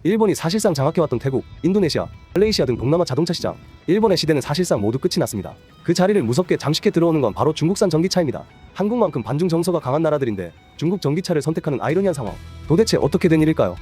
일본이 사실상 장악해왔던 태국, 인도네시아, 말레이시아 등 동남아 자동차 시장. 일본의 시대는 사실상 모두 끝이 났습니다. 그 자리를 무섭게 잠식해 들어오는 건 바로 중국산 전기차입니다. 한국만큼 반중 정서가 강한 나라들인데 중국 전기차를 선택하는 아이러니한 상황. 도대체 어떻게 된 일일까요?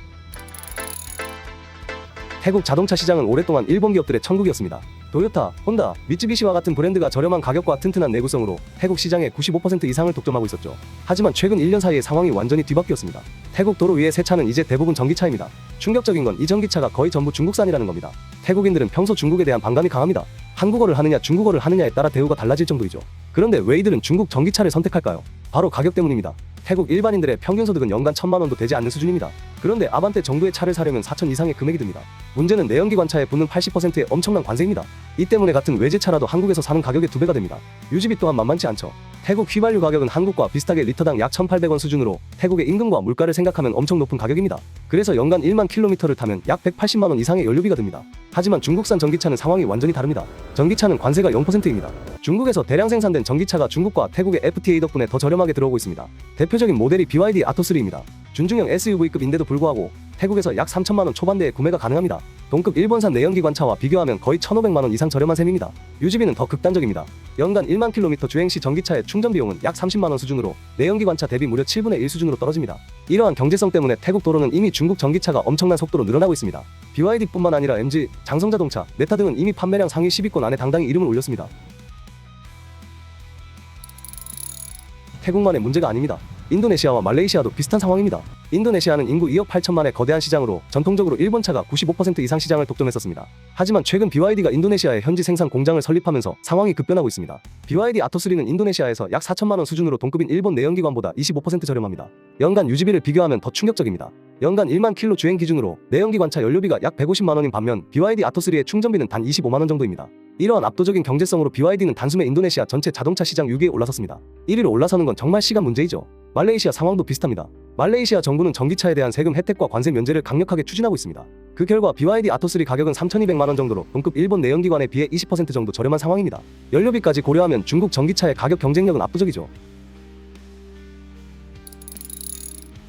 태국 자동차 시장은 오랫동안 일본 기업들의 천국이었습니다. 도요타, 혼다, 미쯔비시와 같은 브랜드가 저렴한 가격과 튼튼한 내구성으로 태국 시장의 95% 이상을 독점하고 있었죠. 하지만 최근 1년 사이에 상황이 완전히 뒤바뀌었습니다. 태국 도로 위의 새 차는 이제 대부분 전기차입니다. 충격적인 건 이 전기차가 거의 전부 중국산이라는 겁니다. 태국인들은 평소 중국에 대한 반감이 강합니다. 한국어를 하느냐 중국어를 하느냐에 따라 대우가 달라질 정도이죠. 그런데 왜 이들은 중국 전기차를 선택할까요? 바로 가격 때문입니다. 태국 일반인들의 평균 소득은 연간 1,000만 원도 되지 않는 수준입니다. 그런데 아반떼 정도의 차를 사려면 4천 이상의 금액이 듭니다. 문제는 내연기관차에 붙는 80%의 엄청난 관세입니다. 이 때문에 같은 외제차라도 한국에서 사는 가격의 2배가 됩니다. 유지비 또한 만만치 않죠. 태국 휘발유 가격은 한국과 비슷하게 리터당 약 1,800원 수준으로 태국의 임금과 물가를 생각하면 엄청 높은 가격입니다. 그래서 연간 1만 킬로미터를 타면 약 180만 원 이상의 연료비가 듭니다. 하지만 중국산 전기차는 상황이 완전히 다릅니다. 전기차는 관세가 0%입니다. 중국에서 대량 생산된 전기차가 중국과 태국의 FTA 덕분에 더 저렴하게 들어오고 있습니다. 대표적인 모델이 BYD 아토3입니다. 준중형 SUV급인데도 불구하고 태국에서 약 3천만 원 초반대에 구매가 가능합니다. 동급 일본산 내연기관차와 비교하면 거의 1,500만 원 이상 저렴한 셈입니다. 유지비는 더 극단적입니다. 연간 1만 킬로미터 주행 시 전기차의 충전 비용은 약 30만 원 수준으로 내연기관차 대비 무려 7분의 1 수준으로 떨어집니다. 이러한 경제성 때문에 태국 도로는 이미 중국 전기차가 엄청난 속도로 늘어나고 있습니다. BYD뿐만 아니라 MG, 장성자동차, 네타 등은 이미 판매량 상위 10위권 안에 당당히 이름을 올렸습니다. 태국만의 문제가 아닙니다. 인도네시아와 말레이시아도 비슷한 상황입니다. 인도네시아는 인구 2억 8천만의 거대한 시장으로 전통적으로 일본차가 95% 이상 시장을 독점했었습니다. 하지만 최근 BYD가 인도네시아에 현지 생산 공장을 설립하면서 상황이 급변하고 있습니다. BYD 아토3는 인도네시아에서 약 4천만 원 수준으로 동급인 일본 내연기관보다 25% 저렴합니다. 연간 유지비를 비교하면 더 충격적입니다. 연간 1만 킬로 주행 기준으로 내연기관차 연료비가 약 150만 원인 반면 BYD 아토3의 충전비는 단 25만 원 정도입니다. 이러한 압도적인 경제성으로 BYD는 단숨에 인도네시아 전체 자동차 시장 6위에 올라섰습니다. 1위로 올라서는 건 정말 시간 문제이죠. 말레이시아 상황도 비슷합니다. 말레이시아 정부는 전기차에 대한 세금 혜택과 관세 면제를 강력하게 추진하고 있습니다. 그 결과 BYD 아토3 가격은 3,200만 원 정도로 동급 일본 내연기관에 비해 20% 정도 저렴한 상황입니다. 연료비까지 고려하면 중국 전기차의 가격 경쟁력은 압도적이죠.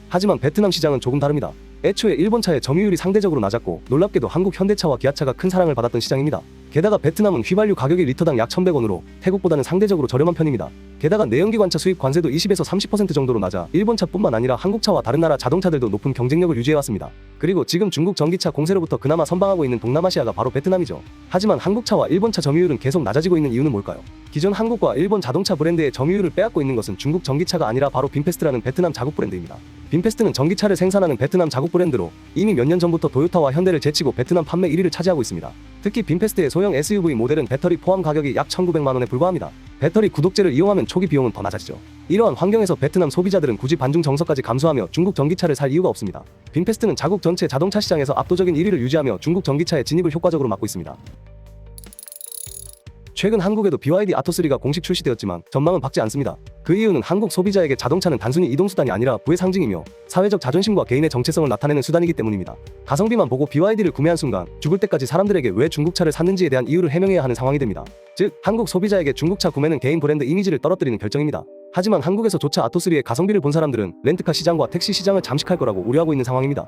하지만 베트남 시장은 조금 다릅니다. 애초에 일본차의 점유율이 상대적으로 낮았고 놀랍게도 한국 현대차와 기아차가 큰 사랑을 받았던 시장입니다. 게다가 베트남은 휘발유 가격이 리터당 약 1,100원으로 태국보다는 상대적으로 저렴한 편입니다. 게다가 내연기관차 수입 관세도 20에서 30% 정도로 낮아 일본차뿐만 아니라 한국차와 다른 나라 자동차들도 높은 경쟁력을 유지해왔습니다. 그리고 지금 중국 전기차 공세로부터 그나마 선방하고 있는 동남아시아가 바로 베트남이죠. 하지만 한국차와 일본차 점유율은 계속 낮아지고 있는 이유는 뭘까요? 기존 한국과 일본 자동차 브랜드의 점유율을 빼앗고 있는 것은 중국 전기차가 아니라 바로 빈페스트라는 베트남 자국 브랜드입니다. 빈페스트는 전기차를 생산하는 베트남 자국 브랜드로 이미 몇 년 전부터 도요타와 현대를 제치고 베트남 판매 1위를 차지하고 있습니다. 특히 빈페스트의 소형 SUV 모델은 배터리 포함 가격이 약 1,900만 원에 불과합니다. 배터리 구독제를 이용하면 초기 비용은 더 낮아지죠. 이러한 환경에서 베트남 소비자들은 굳이 반중 정서까지 감수하며 중국 전기차를 살 이유가 없습니다. 빈페스트는 자국 전체 자동차 시장에서 압도적인 1위를 유지하며 중국 전기차의 진입을 효과적으로 막고 있습니다. 최근 한국에도 BYD 아토3가 공식 출시되었지만 전망은 밝지 않습니다. 그 이유는 한국 소비자에게 자동차는 단순히 이동수단이 아니라 부의 상징이며 사회적 자존심과 개인의 정체성을 나타내는 수단이기 때문입니다. 가성비만 보고 BYD를 구매한 순간 죽을 때까지 사람들에게 왜 중국차를 샀는지에 대한 이유를 해명해야 하는 상황이 됩니다. 즉, 한국 소비자에게 중국차 구매는 개인 브랜드 이미지를 떨어뜨리는 결정입니다. 하지만 한국에서조차 아토3의 가성비를 본 사람들은 렌트카 시장과 택시 시장을 잠식할 거라고 우려하고 있는 상황입니다.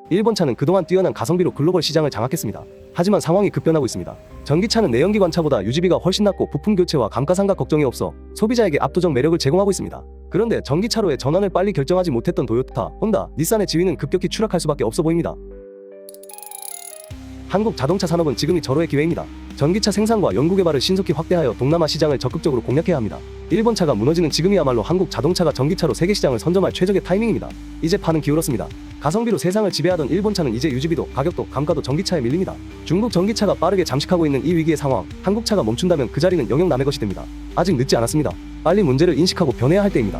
일본차는 그동안 뛰어난 가성비로 글로벌 시장을 장악했습니다. 하지만 상황이 급변하고 있습니다. 전기차는 내연기관차보다 유지비가 훨씬 낮고 부품 교체와 감가상각 걱정이 없어 소비자에게 압도적 매력을 제공하고 있습니다. 그런데 전기차로의 전환을 빨리 결정하지 못했던 도요타, 혼다, 닛산의 지위는 급격히 추락할 수밖에 없어 보입니다. 한국 자동차 산업은 지금이 절호의 기회입니다. 전기차 생산과 연구개발을 신속히 확대하여 동남아 시장을 적극적으로 공략해야 합니다. 일본차가 무너지는 지금이야말로 한국 자동차가 전기차로 세계 시장을 선점할 최적의 타이밍입니다. 이제 판은 기울었습니다. 가성비로 세상을 지배하던 일본차는 이제 유지비도 가격도 감가도 전기차에 밀립니다. 중국 전기차가 빠르게 잠식하고 있는 이 위기의 상황, 한국차가 멈춘다면 그 자리는 영영 남의 것이 됩니다. 아직 늦지 않았습니다. 빨리 문제를 인식하고 변해야 할 때입니다.